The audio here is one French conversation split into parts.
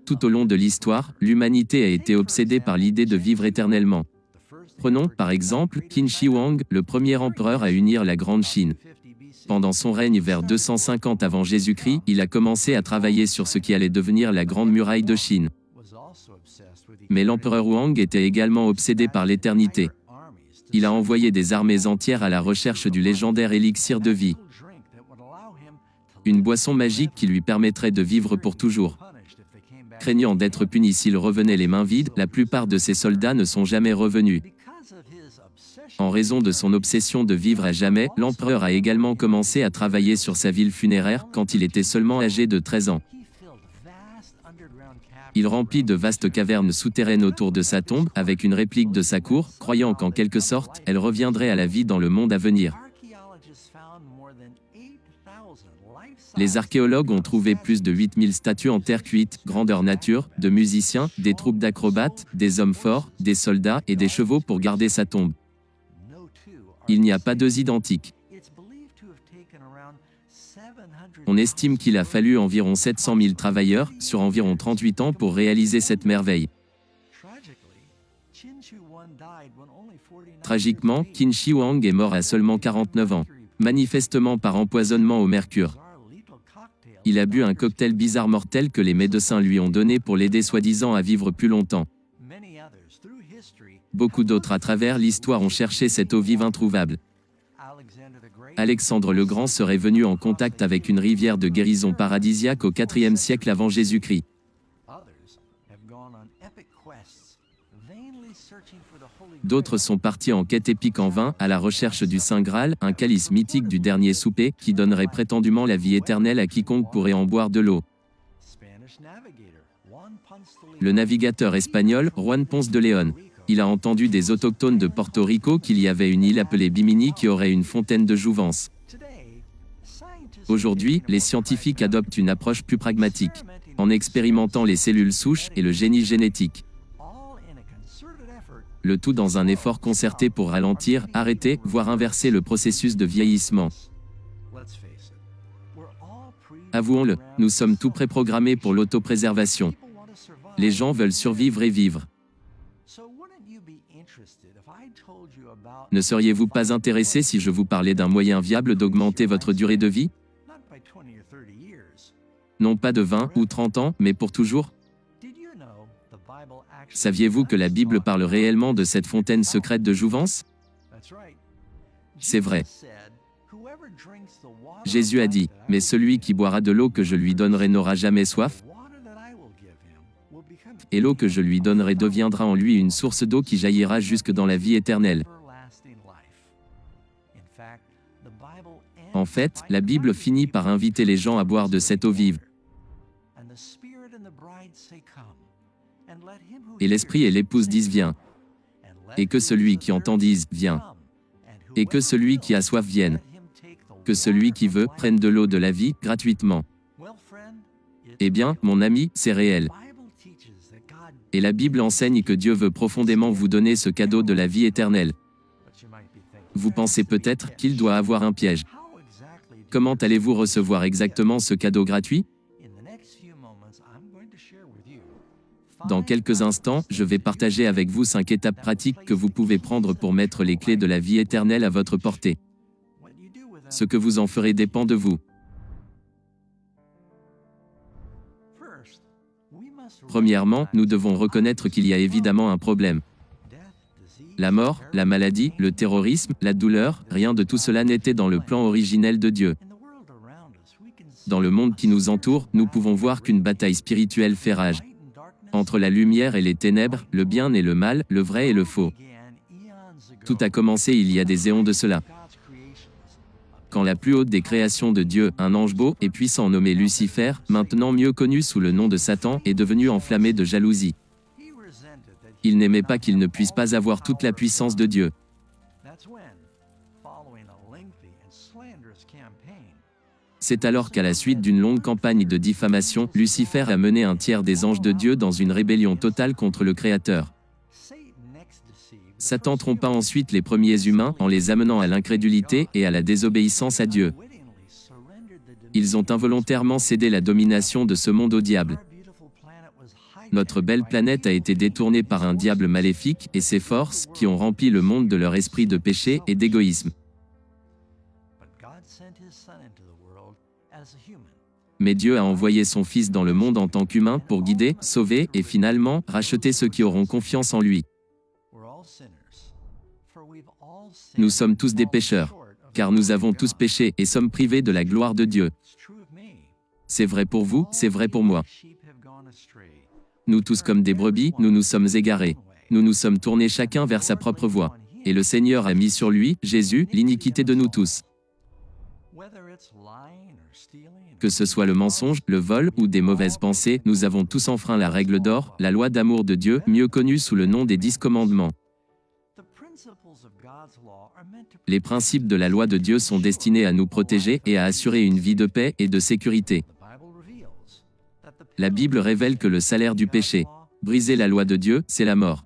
Tout au long de l'histoire, l'humanité a été obsédée par l'idée de vivre éternellement. Prenons, par exemple, Qin Shi Huang, le premier empereur à unir la Grande Chine. Pendant son règne vers 250 avant Jésus-Christ, il a commencé à travailler sur ce qui allait devenir la Grande Muraille de Chine. Mais l'empereur Huang était également obsédé par l'éternité. Il a envoyé des armées entières à la recherche du légendaire élixir de vie. Une boisson magique qui lui permettrait de vivre pour toujours. Craignant d'être puni s'il revenait les mains vides, la plupart de ses soldats ne sont jamais revenus. En raison de son obsession de vivre à jamais, l'empereur a également commencé à travailler sur sa ville funéraire quand il était seulement âgé de 13 ans. Il remplit de vastes cavernes souterraines autour de sa tombe, avec une réplique de sa cour, croyant qu'en quelque sorte, elle reviendrait à la vie dans le monde à venir. Les archéologues ont trouvé plus de 8000 statues en terre cuite, grandeur nature, de musiciens, des troupes d'acrobates, des hommes forts, des soldats et des chevaux pour garder sa tombe. Il n'y a pas deux identiques. On estime qu'il a fallu environ 700 000 travailleurs, sur environ 38 ans pour réaliser cette merveille. Tragiquement, Qin Shi Huang est mort à seulement 49 ans, manifestement par empoisonnement au mercure. Il a bu un cocktail bizarre mortel que les médecins lui ont donné pour l'aider soi-disant à vivre plus longtemps. Beaucoup d'autres à travers l'histoire ont cherché cette eau vive introuvable. Alexandre le Grand serait venu en contact avec une rivière de guérison paradisiaque au IVe siècle avant Jésus-Christ. D'autres sont partis en quête épique en vain, à la recherche du Saint Graal, un calice mythique du dernier souper, qui donnerait prétendument la vie éternelle à quiconque pourrait en boire de l'eau. Le navigateur espagnol, Juan Ponce de León. Il a entendu des autochtones de Porto Rico qu'il y avait une île appelée Bimini qui aurait une fontaine de jouvence. Aujourd'hui, les scientifiques adoptent une approche plus pragmatique, en expérimentant les cellules souches et le génie génétique. Le tout dans un effort concerté pour ralentir, arrêter, voire inverser le processus de vieillissement. Avouons-le, nous sommes tous préprogrammés pour l'autopréservation. Les gens veulent survivre et vivre. Ne seriez-vous pas intéressé si je vous parlais d'un moyen viable d'augmenter votre durée de vie? Non pas de 20 ou 30 ans, mais pour toujours? Saviez-vous que la Bible parle réellement de cette fontaine secrète de jouvence? C'est vrai. Jésus a dit, « Mais celui qui boira de l'eau que je lui donnerai n'aura jamais soif, et l'eau que je lui donnerai deviendra en lui une source d'eau qui jaillira jusque dans la vie éternelle. » En fait, la Bible finit par inviter les gens à boire de cette eau vive. Et l'Esprit et l'épouse disent « Viens ». Et que celui qui entend dise « Viens ». Et que celui qui a soif vienne. Que celui qui veut prenne de l'eau de la vie gratuitement. Eh bien, mon ami, c'est réel. Et la Bible enseigne que Dieu veut profondément vous donner ce cadeau de la vie éternelle. Vous pensez peut-être qu'il doit avoir un piège. Comment allez-vous recevoir exactement ce cadeau gratuit? Dans quelques instants, je vais partager avec vous 5 étapes pratiques que vous pouvez prendre pour mettre les clés de la vie éternelle à votre portée. Ce que vous en ferez dépend de vous. Premièrement, nous devons reconnaître qu'il y a évidemment un problème. La mort, la maladie, le terrorisme, la douleur, rien de tout cela n'était dans le plan originel de Dieu. Dans le monde qui nous entoure, nous pouvons voir qu'une bataille spirituelle fait rage. Entre la lumière et les ténèbres, le bien et le mal, le vrai et le faux. Tout a commencé il y a des éons de cela. Quand la plus haute des créations de Dieu, un ange beau et puissant nommé Lucifer, maintenant mieux connu sous le nom de Satan, est devenu enflammé de jalousie. Il n'aimait pas qu'il ne puisse pas avoir toute la puissance de Dieu. C'est alors qu'à la suite d'une longue campagne de diffamation, Lucifer a mené un tiers des anges de Dieu dans une rébellion totale contre le Créateur. Satan trompa ensuite les premiers humains en les amenant à l'incrédulité et à la désobéissance à Dieu. Ils ont involontairement cédé la domination de ce monde au diable. Notre belle planète a été détournée par un diable maléfique et ses forces qui ont rempli le monde de leur esprit de péché et d'égoïsme. Mais Dieu a envoyé son Fils dans le monde en tant qu'humain pour guider, sauver et finalement racheter ceux qui auront confiance en lui. Nous sommes tous des pécheurs, car nous avons tous péché et sommes privés de la gloire de Dieu. C'est vrai pour vous, c'est vrai pour moi. Nous tous comme des brebis, nous nous sommes égarés. Nous nous sommes tournés chacun vers sa propre voie. Et le Seigneur a mis sur lui, Jésus, l'iniquité de nous tous. Que ce soit le mensonge, le vol ou des mauvaises pensées, nous avons tous enfreint la règle d'or, la loi d'amour de Dieu, mieux connue sous le nom des 10 commandements. Les principes de la loi de Dieu sont destinés à nous protéger et à assurer une vie de paix et de sécurité. La Bible révèle que le salaire du péché, briser la loi de Dieu, c'est la mort.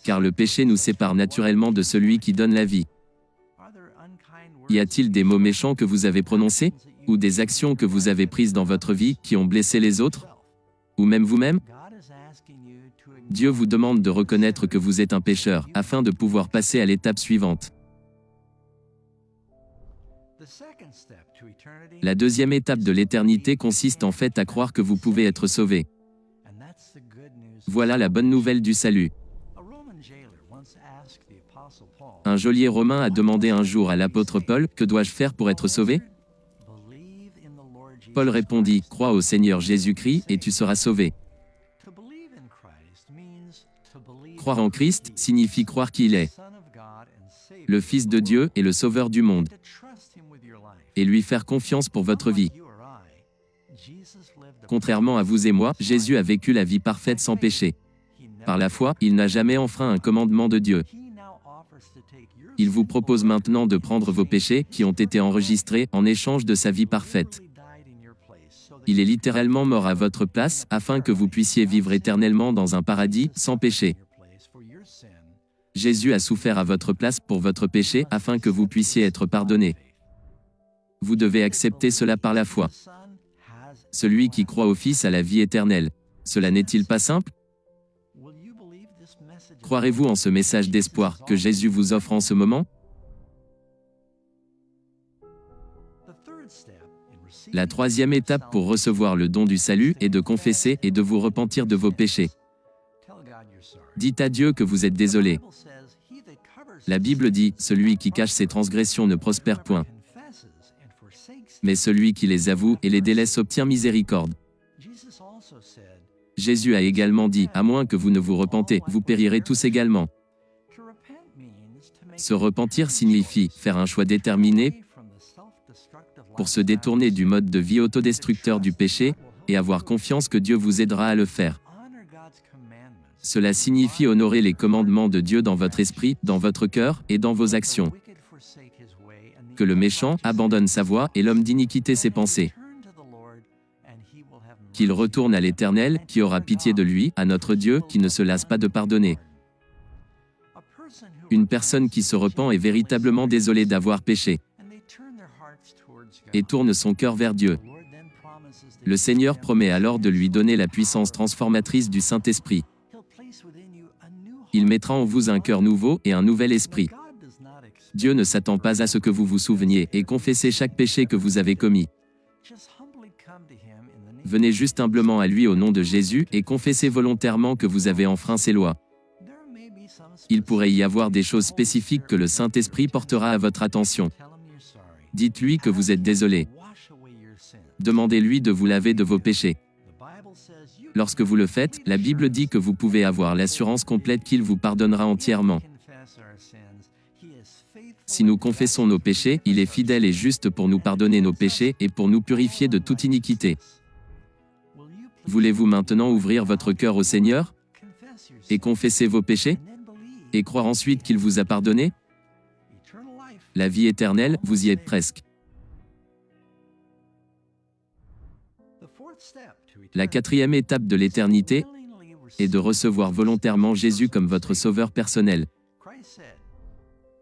Car le péché nous sépare naturellement de celui qui donne la vie. Y a-t-il des mots méchants que vous avez prononcés, ou des actions que vous avez prises dans votre vie qui ont blessé les autres, ou même vous-même? Dieu vous demande de reconnaître que vous êtes un pécheur, afin de pouvoir passer à l'étape suivante. La deuxième étape de l'éternité consiste en fait à croire que vous pouvez être sauvé. Voilà la bonne nouvelle du salut. Un geôlier romain a demandé un jour à l'apôtre Paul, « Que dois-je faire pour être sauvé ?» Paul répondit, « Crois au Seigneur Jésus-Christ et tu seras sauvé. » Croire en Christ signifie croire qu'il est le Fils de Dieu et le Sauveur du monde, et lui faire confiance pour votre vie. Contrairement à vous et moi, Jésus a vécu la vie parfaite sans péché. Par la foi, il n'a jamais enfreint un commandement de Dieu. Il vous propose maintenant de prendre vos péchés qui ont été enregistrés en échange de sa vie parfaite. Il est littéralement mort à votre place afin que vous puissiez vivre éternellement dans un paradis sans péché. Jésus a souffert à votre place pour votre péché afin que vous puissiez être pardonné. Vous devez accepter cela par la foi. Celui qui croit au Fils a la vie éternelle. Cela n'est-il pas simple? Croirez-vous en ce message d'espoir que Jésus vous offre en ce moment? La troisième étape pour recevoir le don du salut est de confesser et de vous repentir de vos péchés. Dites à Dieu que vous êtes désolé. La Bible dit, celui qui cache ses transgressions ne prospère point. Mais celui qui les avoue et les délaisse obtient miséricorde. Jésus a également dit, à moins que vous ne vous repentez, vous périrez tous également. Se repentir signifie faire un choix déterminé pour se détourner du mode de vie autodestructeur du péché et avoir confiance que Dieu vous aidera à le faire. Cela signifie honorer les commandements de Dieu dans votre esprit, dans votre cœur et dans vos actions. Que le méchant abandonne sa voie et l'homme d'iniquité ses pensées. Qu'il retourne à l'Éternel, qui aura pitié de lui, à notre Dieu, qui ne se lasse pas de pardonner. Une personne qui se repent est véritablement désolée d'avoir péché et tourne son cœur vers Dieu. Le Seigneur promet alors de lui donner la puissance transformatrice du Saint-Esprit. Il mettra en vous un cœur nouveau et un nouvel esprit. Dieu ne s'attend pas à ce que vous vous souveniez et confessez chaque péché que vous avez commis. Venez juste humblement à lui au nom de Jésus et confessez volontairement que vous avez enfreint ses lois. Il pourrait y avoir des choses spécifiques que le Saint-Esprit portera à votre attention. Dites-lui que vous êtes désolé. Demandez-lui de vous laver de vos péchés. Lorsque vous le faites, la Bible dit que vous pouvez avoir l'assurance complète qu'il vous pardonnera entièrement. Si nous confessons nos péchés, il est fidèle et juste pour nous pardonner nos péchés et pour nous purifier de toute iniquité. Voulez-vous maintenant ouvrir votre cœur au Seigneur et confesser vos péchés et croire ensuite qu'il vous a pardonné? La vie éternelle, vous y êtes presque. La quatrième étape de l'éternité est de recevoir volontairement Jésus comme votre sauveur personnel.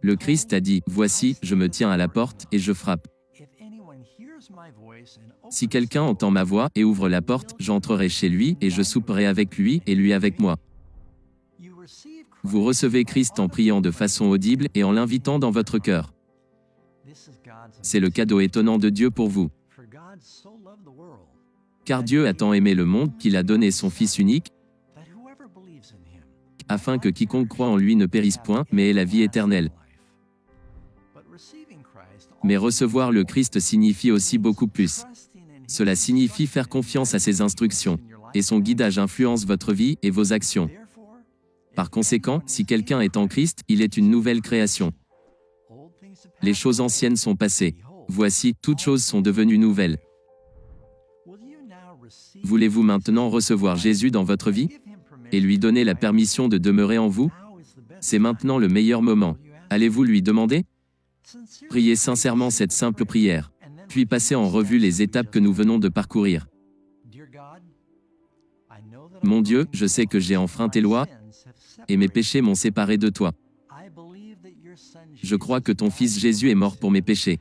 Le Christ a dit, « Voici, je me tiens à la porte et je frappe. Si quelqu'un entend ma voix et ouvre la porte, j'entrerai chez lui et je souperai avec lui et lui avec moi. Vous recevez Christ en priant de façon audible et en l'invitant dans votre cœur. C'est le cadeau étonnant de Dieu pour vous. Car Dieu a tant aimé le monde qu'il a donné son Fils unique, afin que quiconque croit en lui ne périsse point, mais ait la vie éternelle. Mais recevoir le Christ signifie aussi beaucoup plus. Cela signifie faire confiance à ses instructions, et son guidage influence votre vie et vos actions. Par conséquent, si quelqu'un est en Christ, il est une nouvelle création. Les choses anciennes sont passées. Voici, toutes choses sont devenues nouvelles. Voulez-vous maintenant recevoir Jésus dans votre vie et lui donner la permission de demeurer en vous? C'est maintenant le meilleur moment. Allez-vous lui demander? Priez sincèrement cette simple prière, puis passez en revue les étapes que nous venons de parcourir. Mon Dieu, je sais que j'ai enfreint tes lois, et mes péchés m'ont séparé de toi. Je crois que ton Fils Jésus est mort pour mes péchés,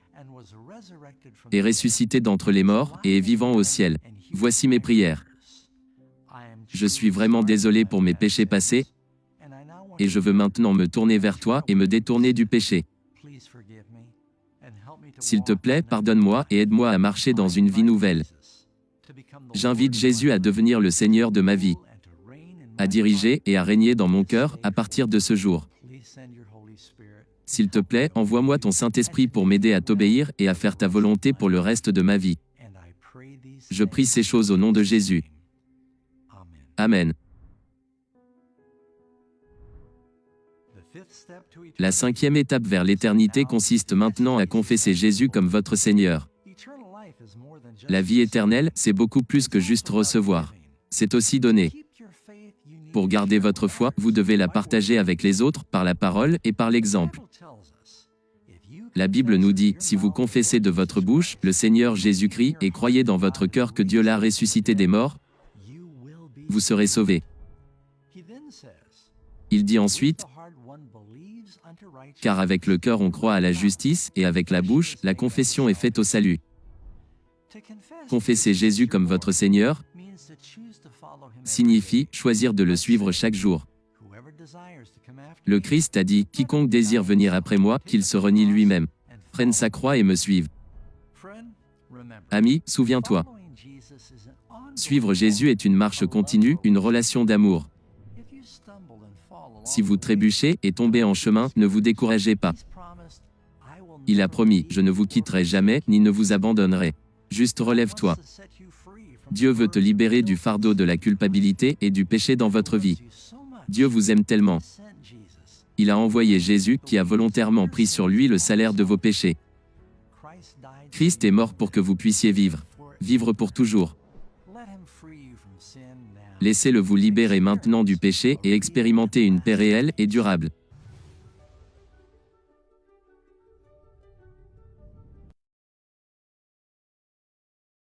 est ressuscité d'entre les morts, et est vivant au ciel. Voici mes prières. Je suis vraiment désolé pour mes péchés passés, et je veux maintenant me tourner vers toi et me détourner du péché. S'il te plaît, pardonne-moi et aide-moi à marcher dans une vie nouvelle. J'invite Jésus à devenir le Seigneur de ma vie, à diriger et à régner dans mon cœur à partir de ce jour. S'il te plaît, envoie-moi ton Saint-Esprit pour m'aider à t'obéir et à faire ta volonté pour le reste de ma vie. Je prie ces choses au nom de Jésus. Amen. La 5e étape vers l'éternité consiste maintenant à confesser Jésus comme votre Seigneur. La vie éternelle, c'est beaucoup plus que juste recevoir. C'est aussi donner. Pour garder votre foi, vous devez la partager avec les autres, par la parole et par l'exemple. La Bible nous dit, si vous confessez de votre bouche le Seigneur Jésus-Christ et croyez dans votre cœur que Dieu l'a ressuscité des morts, vous serez sauvés. Il dit ensuite, car avec le cœur on croit à la justice et avec la bouche, la confession est faite au salut. Confesser Jésus comme votre Seigneur signifie choisir de le suivre chaque jour. Le Christ a dit, quiconque désire venir après moi, qu'il se renie lui-même, prenne sa croix et me suive. Ami, souviens-toi. Suivre Jésus est une marche continue, une relation d'amour. Si vous trébuchez et tombez en chemin, ne vous découragez pas. Il a promis, je ne vous quitterai jamais, ni ne vous abandonnerai. Juste relève-toi. Dieu veut te libérer du fardeau de la culpabilité et du péché dans votre vie. Dieu vous aime tellement. Il a envoyé Jésus, qui a volontairement pris sur lui le salaire de vos péchés. Christ est mort pour que vous puissiez vivre. Vivre pour toujours. Laissez-le vous libérer maintenant du péché et expérimenter une paix réelle et durable.